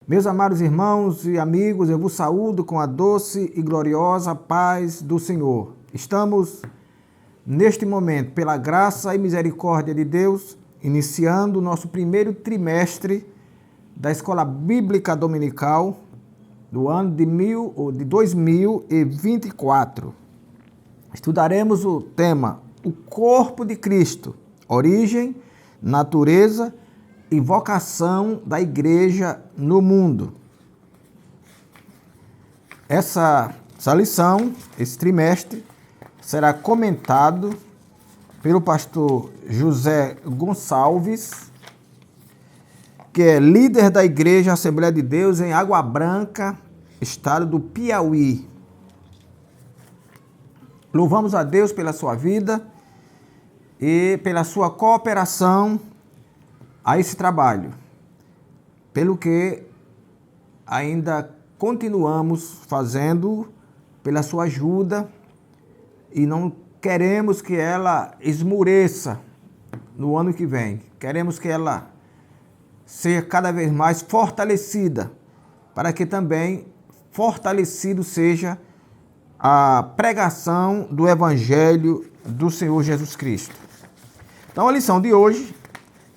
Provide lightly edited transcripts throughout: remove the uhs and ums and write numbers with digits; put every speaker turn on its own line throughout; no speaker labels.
Meus amados irmãos e amigos, eu vos saúdo com a doce e gloriosa paz do Senhor. Estamos, neste momento, pela graça e misericórdia de Deus, iniciando o nosso primeiro trimestre da Escola Bíblica Dominical do ano de 2024. Estudaremos o tema O Corpo de Cristo, origem, natureza e vocação da igreja no mundo. Essa lição, esse trimestre, será comentado pelo pastor José Gonçalves, que é líder da Igreja Assembleia de Deus em Água Branca, estado do Piauí. Louvamos a Deus pela sua vida e pela sua cooperação a esse trabalho, pelo que ainda continuamos fazendo, pela sua ajuda, e não queremos que ela esmoreça no ano que vem. Queremos que ela seja cada vez mais fortalecida, para que também fortalecido seja a pregação do Evangelho do Senhor Jesus Cristo. Então, a lição de hoje,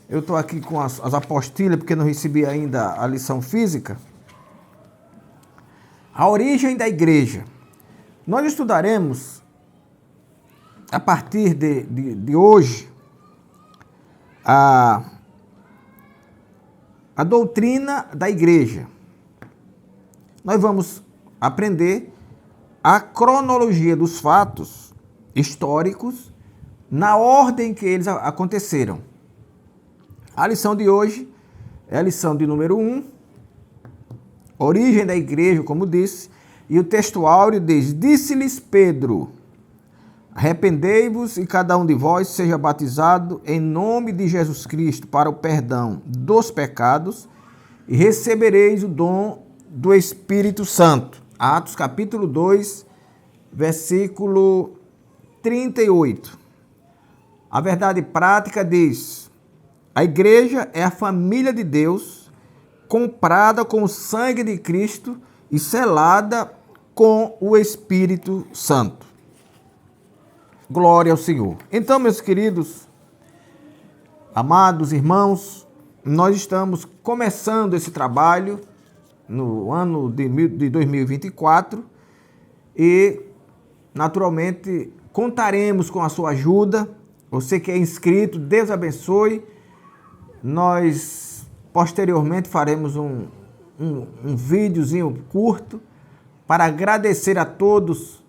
eu estou aqui com as apostilhas, porque não recebi ainda a lição física. A origem da igreja. Nós estudaremos, a partir de hoje, a doutrina da igreja. Nós vamos aprender a cronologia dos fatos históricos na ordem que eles aconteceram. A lição de hoje é a lição de número 1, origem da igreja, como disse, e o texto áureo diz: Disse-lhes Pedro, arrependei-vos e cada um de vós seja batizado em nome de Jesus Cristo para o perdão dos pecados e recebereis o dom do Espírito Santo. Atos capítulo 2, versículo 38. A verdade prática diz: a igreja é a família de Deus, comprada com o sangue de Cristo e selada com o Espírito Santo. Glória ao Senhor. Então, meus queridos, amados irmãos, nós estamos começando esse trabalho no ano de 2024 e, naturalmente, contaremos com a sua ajuda. Você que é inscrito, Deus abençoe. Nós, posteriormente, faremos um videozinho curto para agradecer a todos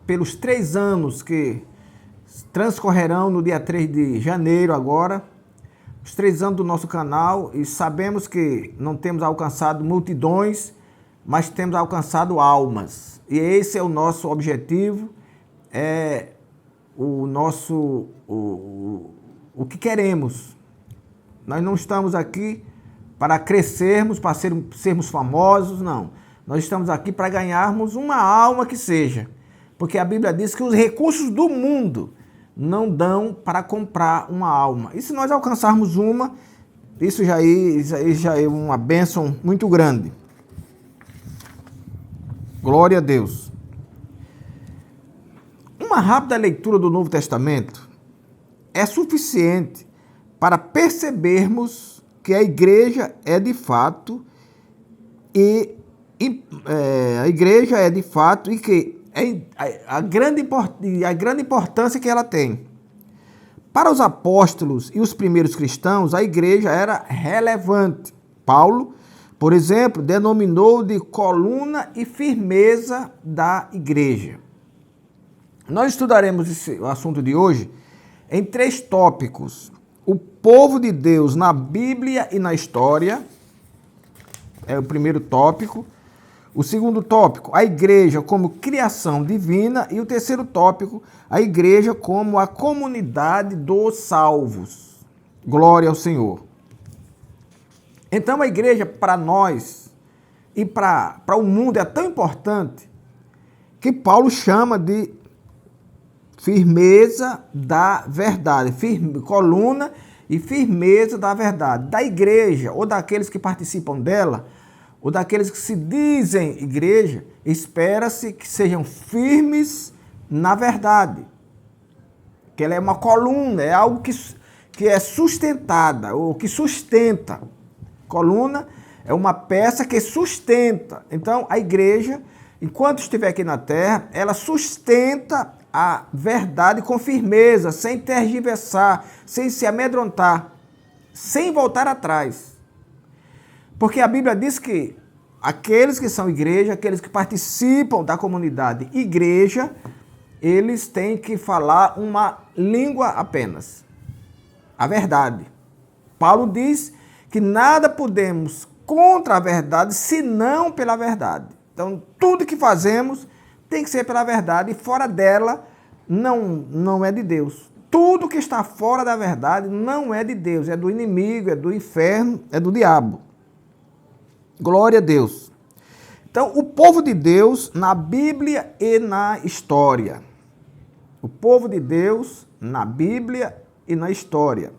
pelos 3 anos que transcorrerão no dia 3 de janeiro agora, os 3 anos do nosso canal, e sabemos que não temos alcançado multidões, mas temos alcançado almas. E esse é o nosso objetivo, é o que queremos. Nós não estamos aqui para crescermos, para sermos famosos, não. Nós estamos aqui para ganharmos uma alma que seja. Porque a Bíblia diz que os recursos do mundo não dão para comprar uma alma. E se nós alcançarmos uma, isso já é uma bênção muito grande. Glória a Deus. Uma rápida leitura do Novo Testamento é suficiente para percebermos que a igreja é de fato e que a grande importância que ela tem. Para os apóstolos e os primeiros cristãos, a igreja era relevante. Paulo, por exemplo, denominou de coluna e firmeza da igreja. Nós estudaremos o assunto de hoje em 3 tópicos. O povo de Deus na Bíblia e na história, é o primeiro tópico. O segundo tópico, a igreja como criação divina. E o terceiro tópico, a igreja como a comunidade dos salvos. Glória ao Senhor. Então a igreja para nós e para o mundo é tão importante que Paulo chama de firmeza da verdade, coluna e firmeza da verdade, da igreja ou daqueles que participam dela. ou daqueles que se dizem igreja, espera-se que sejam firmes na verdade. Que ela é uma coluna, é algo que é sustentada, ou que sustenta. Coluna é uma peça que sustenta. Então, a igreja, enquanto estiver aqui na terra, ela sustenta a verdade com firmeza, sem tergiversar, sem se amedrontar, sem voltar atrás. Porque a Bíblia diz que aqueles que são igreja, aqueles que participam da comunidade igreja, eles têm que falar uma língua apenas, a verdade. Paulo diz que nada podemos contra a verdade, senão pela verdade. Então, tudo que fazemos tem que ser pela verdade, e fora dela não é de Deus. Tudo que está fora da verdade não é de Deus, é do inimigo, é do inferno, é do diabo. Glória a Deus. Então, o povo de Deus na Bíblia e na história. O povo de Deus na Bíblia e na história.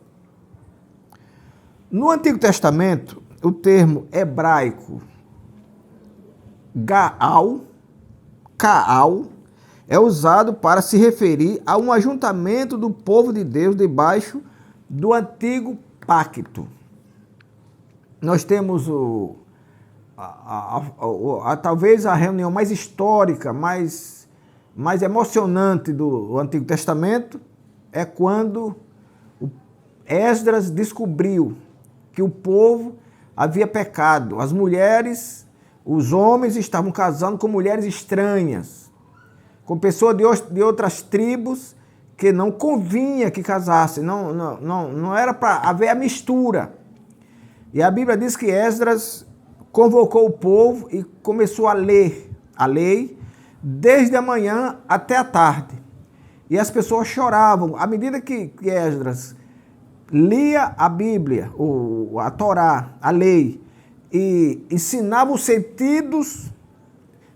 No Antigo Testamento, o termo hebraico Gaal, é usado para se referir a um ajuntamento do povo de Deus debaixo do Antigo Pacto. Nós temos talvez a reunião mais histórica, mais emocionante do Antigo Testamento, é quando Esdras descobriu que o povo havia pecado. As mulheres, os homens estavam casando com mulheres estranhas, com pessoas de outras tribos que não convinha que casassem, não era para haver a mistura. E a Bíblia diz que Esdras convocou o povo e começou a ler a lei desde a manhã até a tarde. E as pessoas choravam. À medida que Esdras lia a Bíblia, a Torá, a lei, e ensinava os sentidos,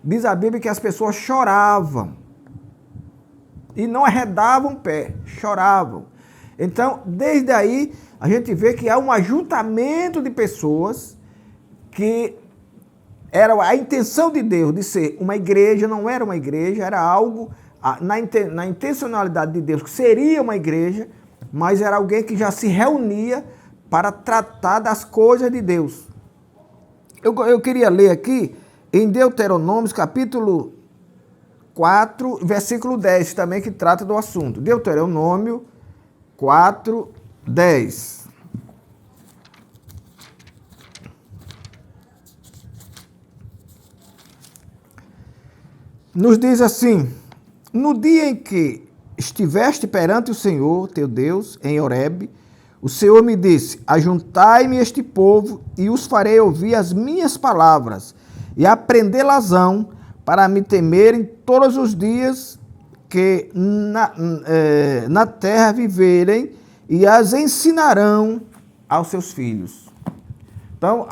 diz a Bíblia que as pessoas choravam. E não arredavam o pé, choravam. Então, desde aí, a gente vê que há um ajuntamento de pessoas que era a intenção de Deus de ser uma igreja, não era uma igreja, era algo na intencionalidade de Deus, que seria uma igreja, mas era alguém que já se reunia para tratar das coisas de Deus. Eu queria ler aqui em Deuteronômio, capítulo 4, versículo 10, também que trata do assunto. Deuteronômio 4, 10. Nos diz assim: no dia em que estiveste perante o Senhor, teu Deus, em Horebe, o Senhor me disse: ajuntai-me este povo e os farei ouvir as minhas palavras e aprendê-las-ão para me temerem todos os dias que na terra viverem, e as ensinarão aos seus filhos. Então,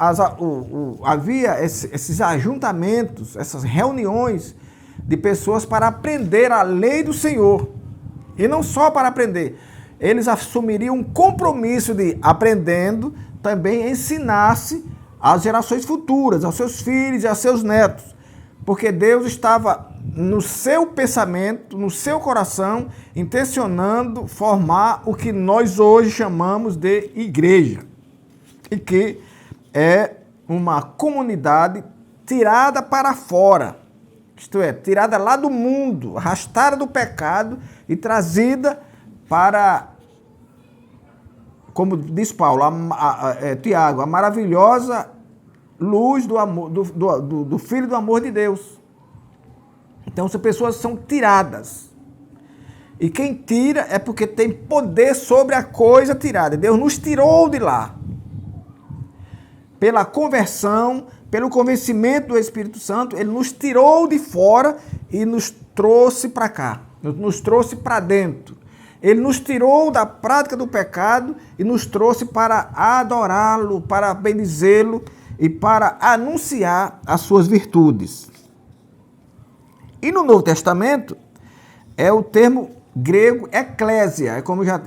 havia esses ajuntamentos, essas reuniões de pessoas para aprender a lei do Senhor. E não só para aprender, eles assumiriam um compromisso de, aprendendo, também ensinar-se às gerações futuras, aos seus filhos e aos seus netos. Porque Deus estava no seu pensamento, no seu coração, intencionando formar o que nós hoje chamamos de igreja. E que é uma comunidade tirada para fora. Isto é, tirada lá do mundo, arrastada do pecado e trazida para, como diz Paulo, Tiago, a maravilhosa luz do amor, do Filho do amor de Deus. Então, essas pessoas são tiradas. E quem tira é porque tem poder sobre a coisa tirada. Deus nos tirou de lá. Pela conversão, pelo convencimento do Espírito Santo, Ele nos tirou de fora e nos trouxe para cá. Nos trouxe para dentro. Ele nos tirou da prática do pecado e nos trouxe para adorá-lo, para bendizê-lo e para anunciar as suas virtudes. E no Novo Testamento, é o termo grego eclésia, é como já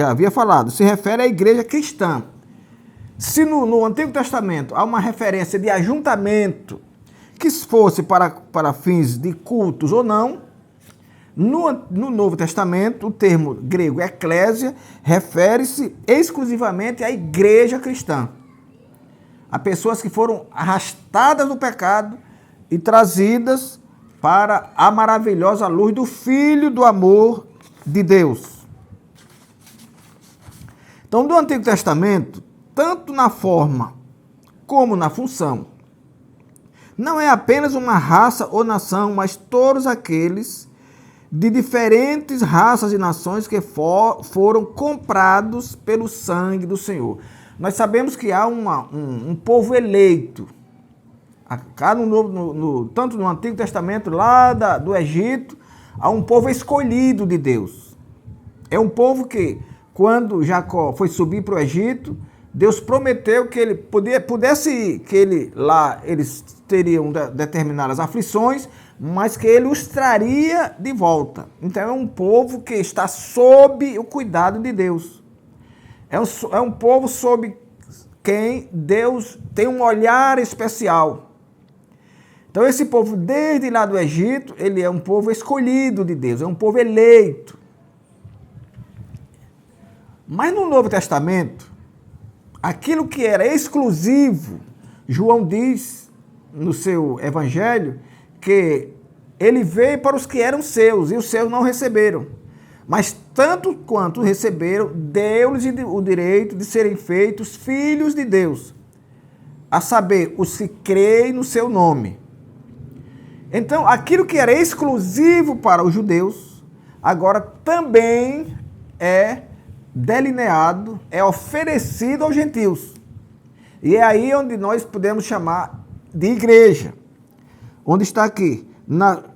havia falado, se refere à igreja cristã. Se no Antigo Testamento há uma referência de ajuntamento que fosse para fins de cultos ou não, no Novo Testamento, o termo grego eclésia refere-se exclusivamente à igreja cristã, a pessoas que foram arrastadas do pecado e trazidas para a maravilhosa luz do Filho do amor de Deus. Então, do Antigo Testamento, tanto na forma como na função, não é apenas uma raça ou nação, mas todos aqueles de diferentes raças e nações que foram comprados pelo sangue do Senhor. Nós sabemos que há um povo eleito, tanto no Antigo Testamento, lá do Egito, há um povo escolhido de Deus. É um povo que, quando Jacó foi subir para o Egito, Deus prometeu que ele pudesse ir, que eles teriam determinadas aflições, mas que ele os traria de volta. Então é um povo que está sob o cuidado de Deus. É um povo sob quem Deus tem um olhar especial. Então esse povo, desde lá do Egito, ele é um povo escolhido de Deus, é um povo eleito. Mas no Novo Testamento, aquilo que era exclusivo, João diz no seu evangelho que ele veio para os que eram seus e os seus não receberam. Mas tanto quanto receberam, deu-lhes o direito de serem feitos filhos de Deus, a saber, os que creem no seu nome. Então, aquilo que era exclusivo para os judeus, agora também é delineado, é oferecido aos gentios. E é aí onde nós podemos chamar de igreja. Onde está aqui?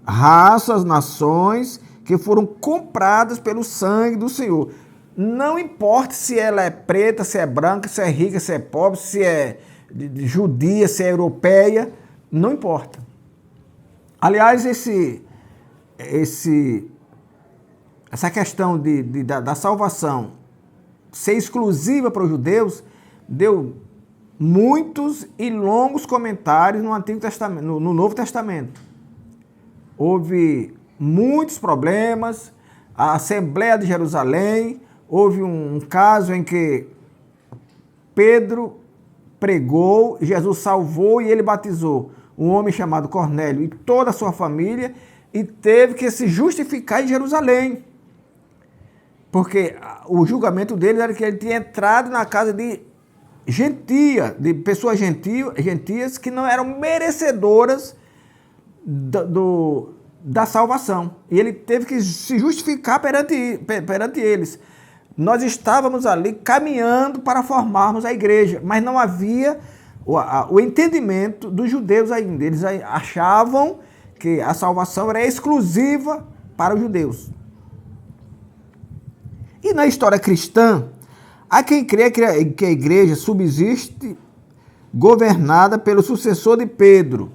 Raças, nações que foram compradas pelo sangue do Senhor. Não importa se ela é preta, se é branca, se é rica, se é pobre, se é judia, se é europeia, não importa. Aliás, essa questão da salvação ser exclusiva para os judeus deu muitos e longos comentários no Antigo Testamento, no Novo Testamento. Houve muitos problemas. A Assembleia de Jerusalém, houve um caso em que Pedro pregou, Jesus salvou e ele batizou um homem chamado Cornélio e toda a sua família, e teve que se justificar em Jerusalém. Porque o julgamento dele era que ele tinha entrado na casa de pessoas gentias que não eram merecedoras da salvação. E ele teve que se justificar perante eles. Nós estávamos ali caminhando para formarmos a igreja, mas não havia o entendimento dos judeus ainda. Eles achavam que a salvação era exclusiva para os judeus. E na história cristã, há quem crê que a igreja subsiste governada pelo sucessor de Pedro.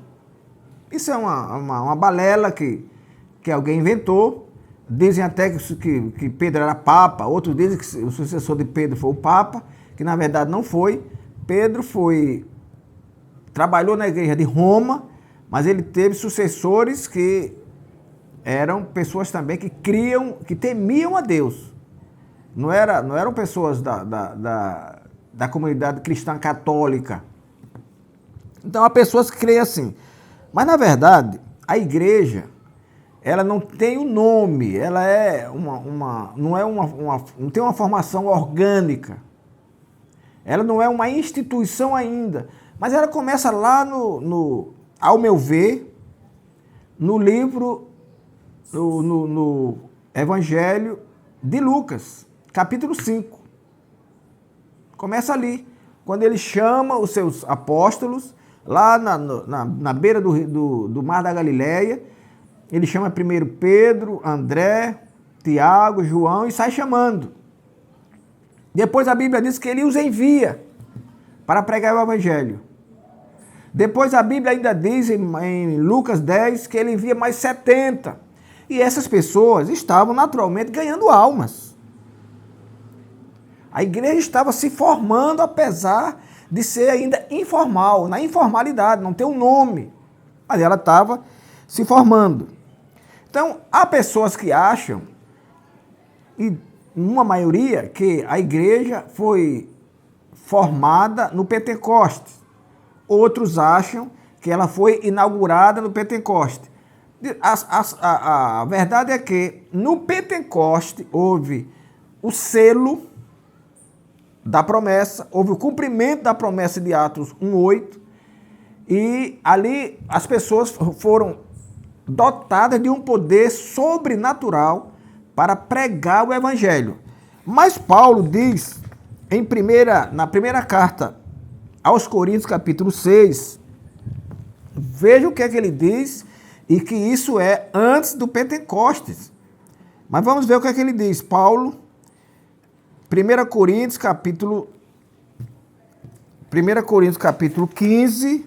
Isso é uma balela que alguém inventou. Dizem até que Pedro era papa, outros dizem que o sucessor de Pedro foi o papa, que na verdade não foi. Pedro trabalhou na igreja de Roma, mas ele teve sucessores que eram pessoas também que temiam a Deus. Não eram pessoas da comunidade cristã católica. Então há pessoas que creem assim. Mas na verdade, a igreja, ela não tem um nome, ela é não tem uma formação orgânica. Ela não é uma instituição ainda, mas ela começa lá ao meu ver, no livro, no Evangelho de Lucas, capítulo 5. Começa ali, quando ele chama os seus apóstolos, lá na beira do Mar da Galileia. Ele chama primeiro Pedro, André, Tiago, João e sai chamando. Depois a Bíblia diz que ele os envia para pregar o Evangelho. Depois a Bíblia ainda diz em Lucas 10 que ele envia mais 70. E essas pessoas estavam naturalmente ganhando almas. A igreja estava se formando apesar de ser ainda informal, na informalidade, não ter um nome. Mas ela estava se formando. Então, há pessoas que acham, e uma maioria, que a igreja foi formada no Pentecostes. Outros acham que ela foi inaugurada no Pentecostes. A verdade é que no Pentecostes houve o selo da promessa, houve o cumprimento da promessa de Atos 1:8, e ali as pessoas foram dotadas de um poder sobrenatural para pregar o evangelho. Mas Paulo diz na primeira carta aos Coríntios, capítulo 6, veja o que é que ele diz, e que isso é antes do Pentecostes. Mas vamos ver o que é que ele diz. Paulo, 1 Coríntios, capítulo 15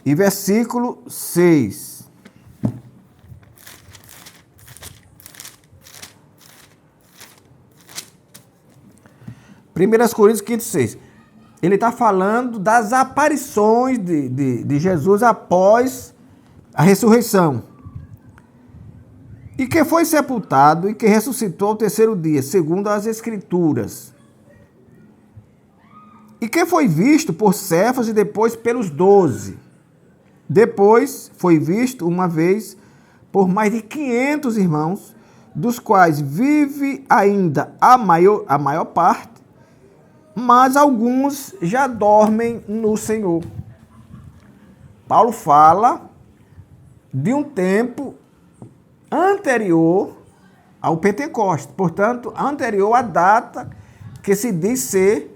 e versículo 6. 1 Coríntios 15, 6. Ele está falando das aparições de Jesus após a ressurreição. E que foi sepultado e que ressuscitou ao terceiro dia, segundo as Escrituras. E que foi visto por Cefas e depois pelos 12. Depois foi visto uma vez por mais de 500 irmãos, dos quais vive ainda a maior parte, mas alguns já dormem no Senhor. Paulo fala de um tempo anterior ao Pentecostes, portanto, anterior à data que se diz ser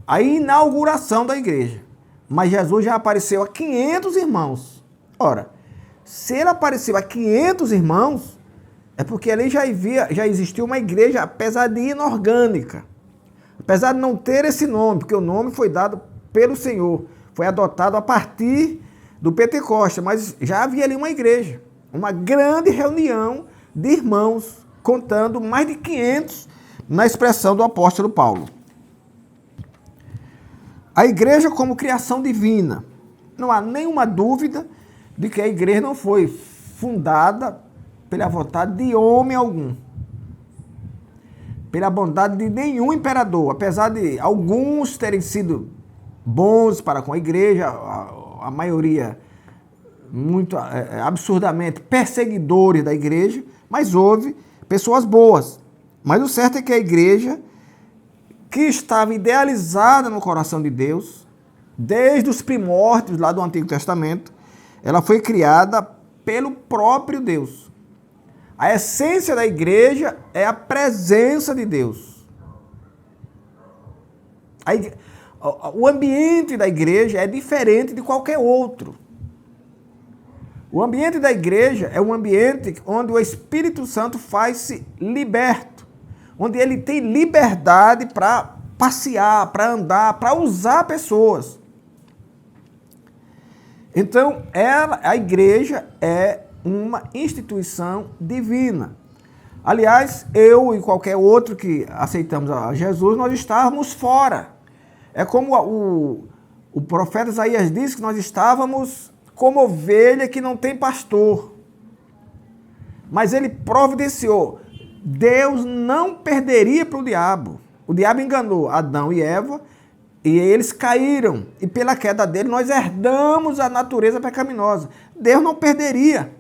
a inauguração da igreja. Mas Jesus já apareceu a 500 irmãos. Ora, se ele apareceu a 500 irmãos, é porque ali já existiu uma igreja, apesar de inorgânica. Apesar de não ter esse nome, porque o nome foi dado pelo Senhor, foi adotado a partir do Pentecostes, mas já havia ali uma igreja, uma grande reunião de irmãos, contando mais de 500 na expressão do apóstolo Paulo. A igreja como criação divina. Não há nenhuma dúvida de que a igreja não foi fundada pela vontade de homem algum, pela bondade de nenhum imperador, apesar de alguns terem sido bons para com a igreja, a maioria muito absurdamente perseguidores da igreja, mas houve pessoas boas. Mas o certo é que a igreja, que estava idealizada no coração de Deus, desde os primórdios lá do Antigo Testamento, ela foi criada pelo próprio Deus. A essência da igreja é a presença de Deus. O ambiente da igreja é diferente de qualquer outro. O ambiente da igreja é um ambiente onde o Espírito Santo faz-se liberto, onde ele tem liberdade para passear, para andar, para usar pessoas. Então, a igreja é uma instituição divina. Aliás, eu e qualquer outro que aceitamos a Jesus, nós estávamos fora. É como o profeta Isaías disse, que nós estávamos como ovelha que não tem pastor. Mas ele providenciou. Deus não perderia para o diabo. O diabo enganou Adão e Eva, e eles caíram. E pela queda dele, nós herdamos a natureza pecaminosa. Deus não perderia.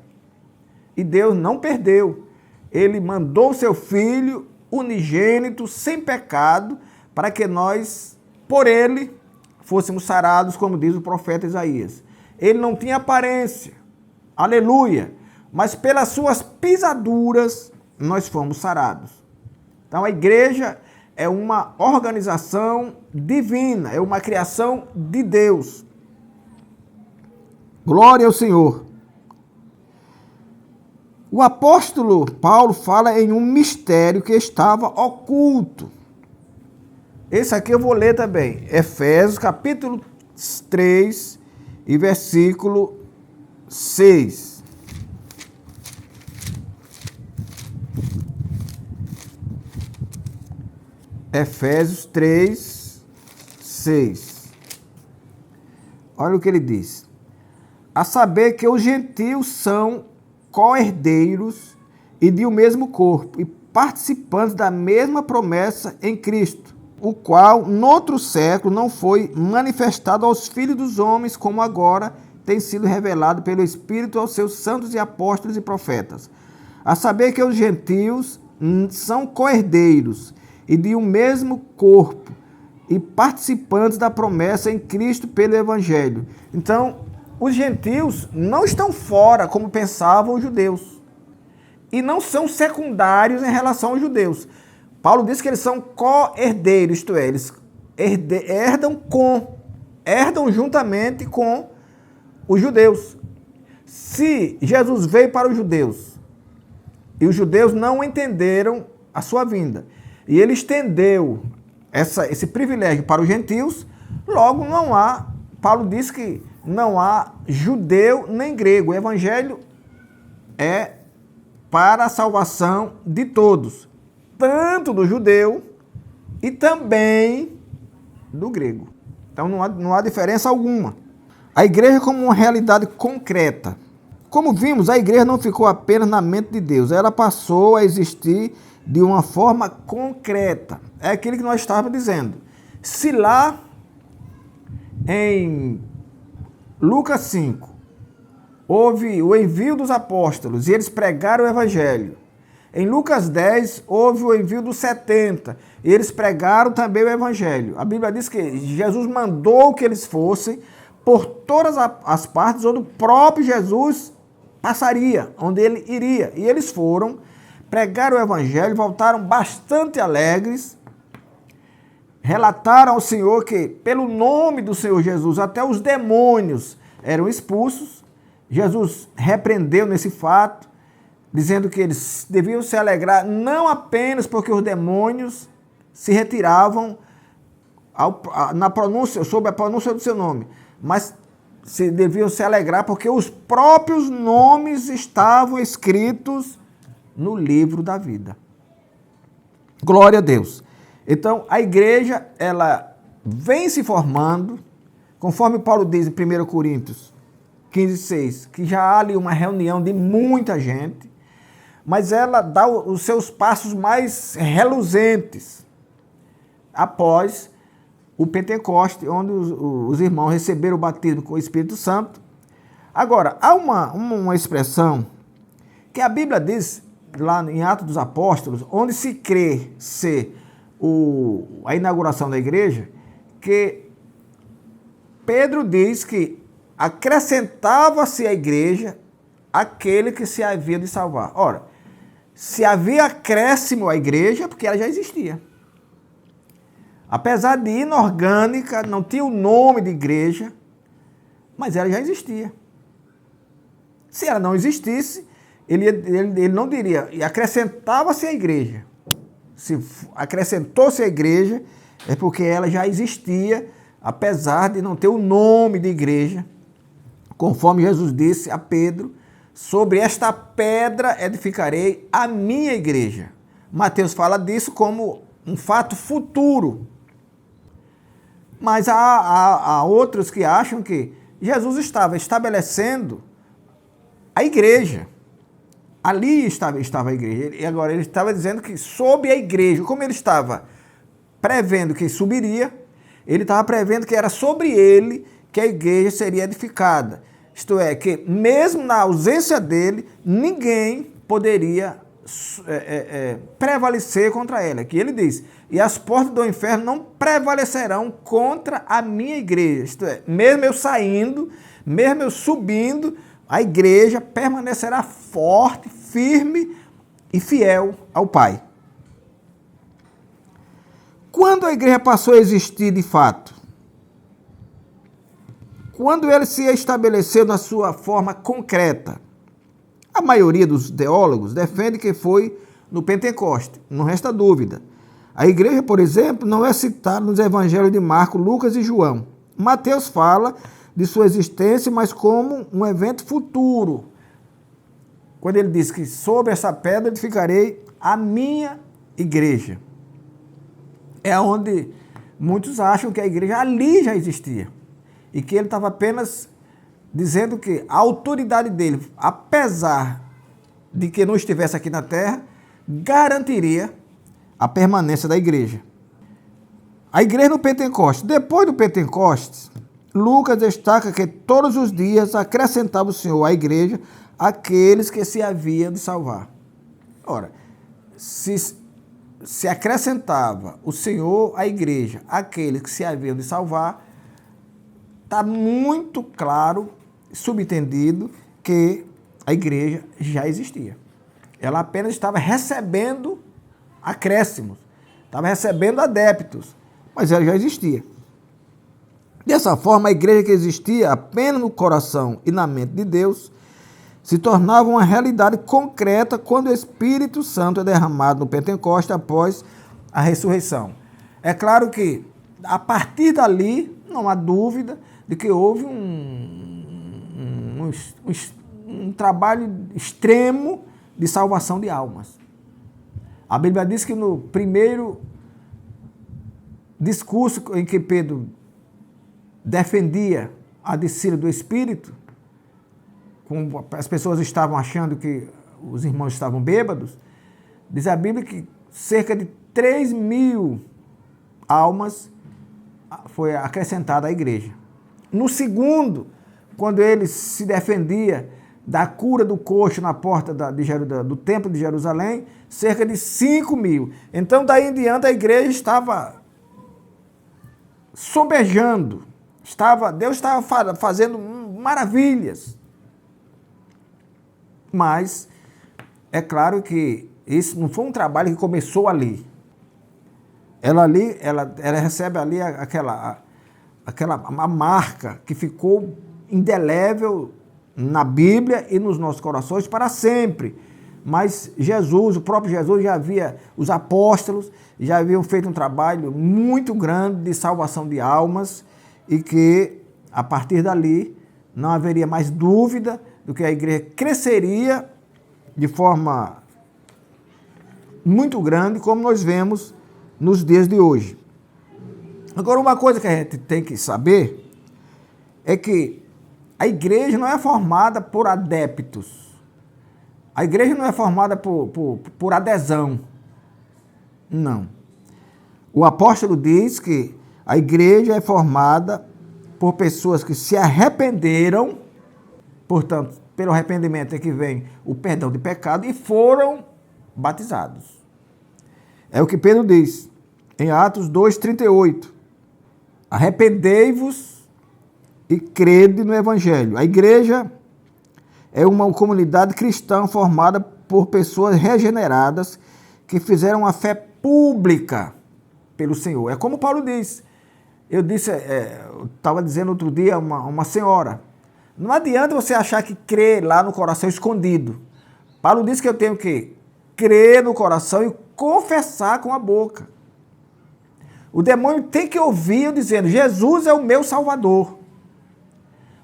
E Deus não perdeu. Ele mandou o seu Filho unigênito, sem pecado, para que nós, por ele, fôssemos sarados, como diz o profeta Isaías. Ele não tinha aparência, aleluia, mas pelas suas pisaduras nós fomos sarados. Então a igreja é uma organização divina, é uma criação de Deus. Glória ao Senhor. O apóstolo Paulo fala em um mistério que estava oculto. Esse aqui eu vou ler também. Efésios, capítulo 3 e versículo 6. Efésios 3, 6. Olha o que ele diz. A saber que os gentios são co-herdeiros e de um mesmo corpo, e participantes da mesma promessa em Cristo, o qual, noutro século, não foi manifestado aos filhos dos homens, como agora tem sido revelado pelo Espírito aos seus santos e apóstolos e profetas. A saber que os gentios são co-herdeiros e de um mesmo corpo, e participantes da promessa em Cristo pelo Evangelho. Então, os gentios não estão fora, como pensavam os judeus, e não são secundários em relação aos judeus. Paulo diz que eles são co-herdeiros, isto é, eles herdam juntamente com os judeus. Se Jesus veio para os judeus, e os judeus não entenderam a sua vinda, e ele estendeu esse privilégio para os gentios, logo não há, Paulo diz que não há judeu nem grego, o evangelho é para a salvação de todos, tanto do judeu e também do grego. Então não há diferença alguma. A igreja como uma realidade concreta. Como vimos, a igreja não ficou apenas na mente de Deus, ela passou a existir de uma forma concreta. É aquilo que nós estávamos dizendo. Se lá em Lucas 5 houve o envio dos apóstolos e eles pregaram o evangelho, em Lucas 10 houve o envio dos 70 e eles pregaram também o evangelho. A Bíblia diz que Jesus mandou que eles fossem por todas as partes onde o próprio Jesus passaria, onde ele iria. E eles foram, pregaram o evangelho, voltaram bastante alegres, relataram ao Senhor que, pelo nome do Senhor Jesus, até os demônios eram expulsos. Jesus repreendeu nesse fato, dizendo que eles deviam se alegrar não apenas porque os demônios se retiravam sob a pronúncia do seu nome, mas deviam se alegrar porque os próprios nomes estavam escritos no livro da vida. Glória a Deus. Então, a igreja, ela vem se formando, conforme Paulo diz em 1 Coríntios 15:6, que já há ali uma reunião de muita gente, mas ela dá os seus passos mais reluzentes após o Pentecoste, onde os irmãos receberam o batismo com o Espírito Santo. Agora, há uma expressão que a Bíblia diz, lá em Atos dos Apóstolos, onde se crê ser a inauguração da igreja, que Pedro diz que acrescentava-se à igreja aquele que se havia de salvar. Ora, se havia acréscimo à igreja, porque ela já existia. Apesar de inorgânica, não tinha o nome de igreja, mas ela já existia. Se ela não existisse, ele não diria, e acrescentava-se à igreja. Se acrescentou-se à igreja, é porque ela já existia, apesar de não ter o nome de igreja, conforme Jesus disse a Pedro, sobre esta pedra edificarei a minha igreja. Mateus fala disso como um fato futuro. Mas há outros que acham que Jesus estava estabelecendo a igreja. Ali estava a igreja. E agora ele estava dizendo que sob a igreja, como ele estava prevendo que subiria, ele estava prevendo que era sobre ele que a igreja seria edificada. Isto é, que mesmo na ausência dele, ninguém poderia prevalecer contra ela. Que ele diz, e as portas do inferno não prevalecerão contra a minha igreja. Isto é, mesmo eu saindo, mesmo eu subindo, a igreja permanecerá forte, firme e fiel ao Pai. Quando a igreja passou a existir de fato? Quando ele se estabeleceu na sua forma concreta? A maioria dos teólogos defende que foi no Pentecoste, não resta dúvida. A igreja, por exemplo, não é citada nos evangelhos de Marcos, Lucas e João. Mateus fala de sua existência, mas como um evento futuro. Quando ele diz que sobre essa pedra edificarei a minha igreja. É onde muitos acham que a igreja ali já existia. e que ele estava apenas dizendo que a autoridade dele, apesar de que não estivesse aqui na terra, garantiria a permanência da igreja. A igreja no Pentecostes. Depois do Pentecostes, Lucas destaca que todos os dias acrescentava o Senhor à igreja aqueles que se haviam de salvar. Ora, se acrescentava o Senhor à igreja aqueles que se haviam de salvar, está muito claro, subentendido, que a igreja já existia. Ela apenas estava recebendo acréscimos, estava recebendo adeptos, mas ela já existia. Dessa forma, a igreja que existia apenas no coração e na mente de Deus se tornava uma realidade concreta quando o Espírito Santo é derramado no Pentecostes após a ressurreição. É claro que, a partir dali, não há dúvida de que houve um trabalho extremo de salvação de almas. A Bíblia diz que no primeiro discurso em que Pedro defendia a descida do Espírito, como as pessoas estavam achando que os irmãos estavam bêbados, diz a Bíblia que cerca de 3.000 almas foi acrescentada à igreja. No segundo, quando ele se defendia da cura do coxo na porta do templo de Jerusalém, cerca de 5.000. Então, daí em diante, a igreja estava sobejando, Deus estava fazendo maravilhas. Mas é claro que isso não foi um trabalho que começou ali. Ela recebe ali aquela marca que ficou indelével na Bíblia e nos nossos corações para sempre. Mas Jesus, o próprio Jesus os apóstolos já haviam feito um trabalho muito grande de salvação de almas e que, a partir dali, não haveria mais dúvida do que a igreja cresceria de forma muito grande, como nós vemos nos dias de hoje. Agora, uma coisa que a gente tem que saber é que a igreja não é formada por adeptos. A igreja não é formada por adesão. Não. O apóstolo diz que a igreja é formada por pessoas que se arrependeram, portanto, pelo arrependimento é que vem o perdão de pecado, e foram batizados. É o que Pedro diz em Atos 2,38. Arrependei-vos e crede no Evangelho. A igreja é uma comunidade cristã formada por pessoas regeneradas que fizeram a fé pública pelo Senhor. É como Paulo diz. Eu estava dizendo outro dia a uma senhora, não adianta você achar que crê lá no coração escondido. Paulo diz que eu tenho que crer no coração e confessar com a boca. O demônio tem que ouvir eu dizendo, Jesus é o meu Salvador.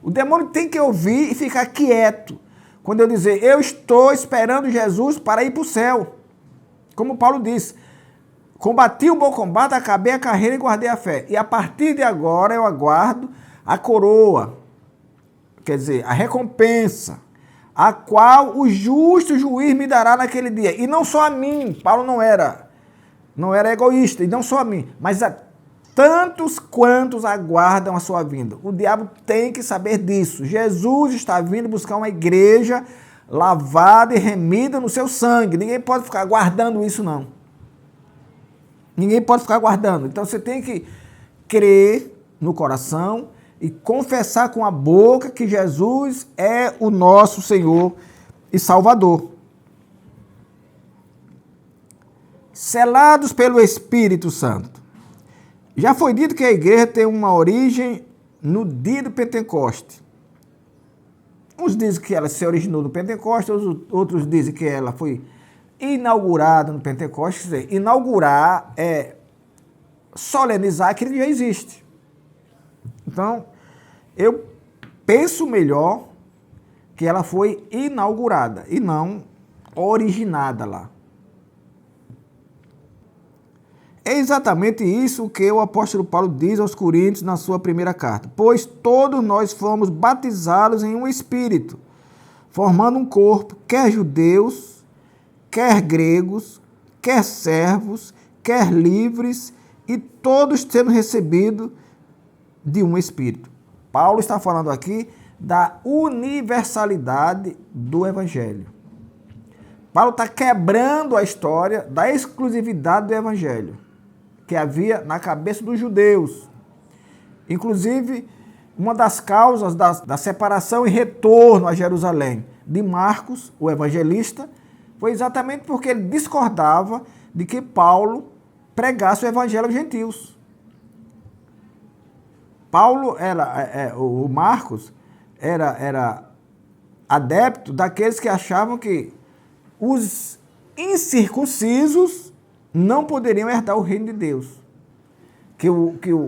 O demônio tem que ouvir e ficar quieto quando eu dizer, eu estou esperando Jesus para ir para o céu. Como Paulo diz, combati o bom combate, acabei a carreira e guardei a fé. E a partir de agora eu aguardo a coroa, quer dizer, a recompensa, a qual o justo juiz me dará naquele dia. E não só a mim, Paulo não era egoísta, e não só a mim, mas a tantos quantos aguardam a sua vinda. O diabo tem que saber disso. Jesus está vindo buscar uma igreja lavada e remida no seu sangue. Ninguém pode ficar guardando isso, não. Ninguém pode ficar guardando. Então você tem que crer no coração e confessar com a boca que Jesus é o nosso Senhor e Salvador. Selados pelo Espírito Santo. Já foi dito que a igreja tem uma origem no dia do Pentecostes. Uns dizem que ela se originou no Pentecostes, outros dizem que ela foi inaugurada no Pentecostes. Quer dizer, inaugurar é solenizar aquilo que já existe. Então, eu penso melhor que ela foi inaugurada e não originada lá. É exatamente isso que o apóstolo Paulo diz aos Coríntios na sua primeira carta. Pois todos nós fomos batizados em um espírito, formando um corpo, quer judeus, quer gregos, quer servos, quer livres, e todos tendo recebido de um espírito. Paulo está falando aqui da universalidade do evangelho. Paulo está quebrando a história da exclusividade do evangelho que havia na cabeça dos judeus. Inclusive, uma das causas da separação e retorno a Jerusalém de Marcos, o evangelista, foi exatamente porque ele discordava de que Paulo pregasse o evangelho aos gentios. O Marcos era adepto daqueles que achavam que os incircuncisos não poderiam herdar o reino de Deus.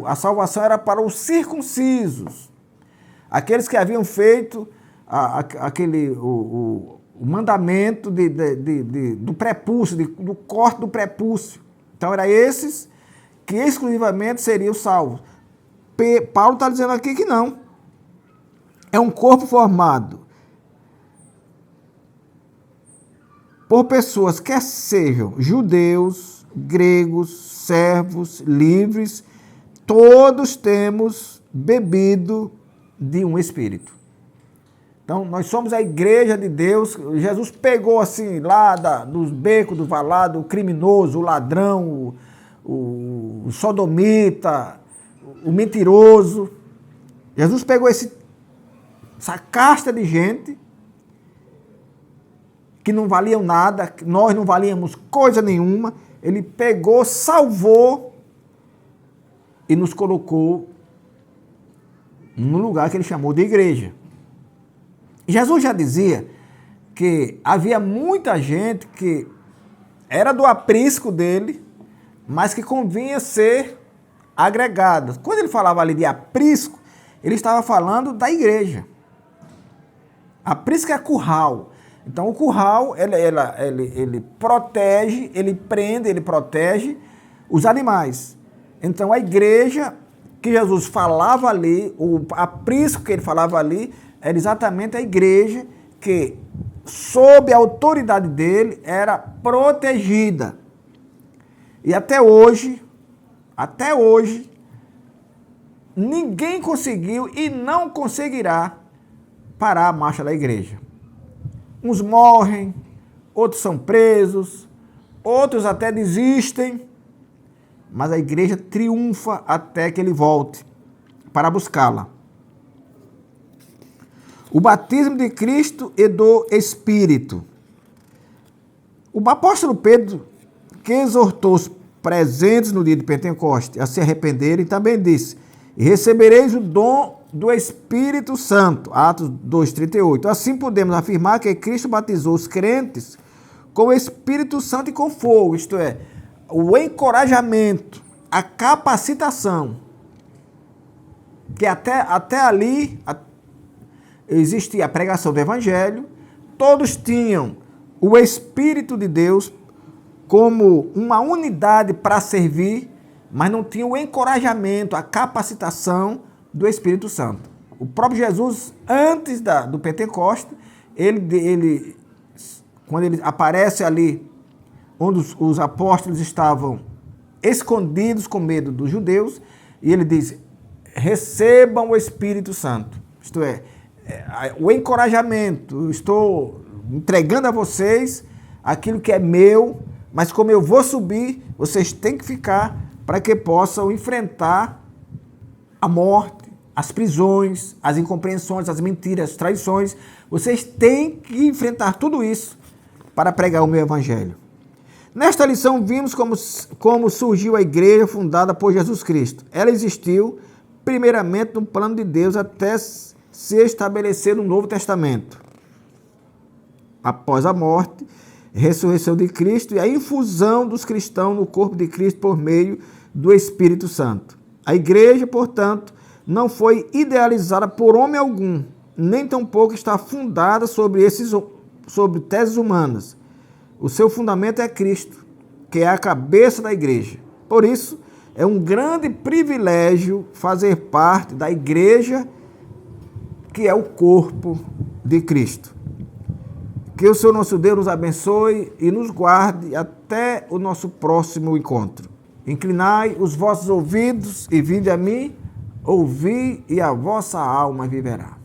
A salvação era para os circuncisos. Aqueles que haviam feito o mandamento do prepúcio, do corte do prepúcio. Então, eram esses que exclusivamente seriam salvos. Paulo está dizendo aqui que não. É um corpo formado por pessoas, quer sejam judeus, gregos, servos, livres, todos temos bebido de um espírito. Então, nós somos a igreja de Deus. Jesus pegou assim, lá dos becos do valado, o criminoso, o ladrão, o sodomita, o mentiroso. Jesus pegou essa casta de gente que não valiam nada, nós não valíamos coisa nenhuma. Ele pegou, salvou e nos colocou num lugar que ele chamou de igreja. Jesus já dizia que havia muita gente que era do aprisco dele, mas que convinha ser agregada. Quando ele falava ali de aprisco, ele estava falando da igreja. Aprisco é curral. Então, o curral, ele protege, ele prende, ele protege os animais. Então, a igreja que Jesus falava ali, o aprisco que ele falava ali, era exatamente a igreja que, sob a autoridade dele, era protegida. E até hoje, ninguém conseguiu e não conseguirá parar a marcha da igreja. Uns morrem, outros são presos, outros até desistem, mas a igreja triunfa até que ele volte para buscá-la. O batismo de Cristo e do Espírito. O apóstolo Pedro, que exortou os presentes no dia de Pentecostes a se arrependerem, também disse: e recebereis o dom do Espírito Santo. Atos 2,38. Assim podemos afirmar que Cristo batizou os crentes com o Espírito Santo e com fogo, isto é, o encorajamento, a capacitação, que até ali existia a pregação do Evangelho, todos tinham o Espírito de Deus como uma unidade para servir, mas não tinham o encorajamento, a capacitação do Espírito Santo. O próprio Jesus, antes do Pentecostes, quando ele aparece ali, onde os apóstolos estavam escondidos com medo dos judeus, e ele diz: recebam o Espírito Santo. Isto é, o encorajamento. Eu estou entregando a vocês aquilo que é meu, mas como eu vou subir, vocês têm que ficar para que possam enfrentar a morte, as prisões, as incompreensões, as mentiras, as traições. Vocês têm que enfrentar tudo isso para pregar o meu evangelho. Nesta lição vimos como surgiu a igreja fundada por Jesus Cristo. Ela existiu primeiramente no plano de Deus até se estabelecer no Novo Testamento. Após a morte, ressurreição de Cristo e a infusão dos cristãos no corpo de Cristo por meio do Espírito Santo. A igreja, portanto, não foi idealizada por homem algum, nem tampouco está fundada sobre teses humanas. O seu fundamento é Cristo, que é a cabeça da igreja. Por isso, é um grande privilégio fazer parte da igreja que é o corpo de Cristo. Que o Senhor nosso Deus nos abençoe e nos guarde até o nosso próximo encontro. Inclinai os vossos ouvidos e vinde a mim, ouvi e a vossa alma viverá.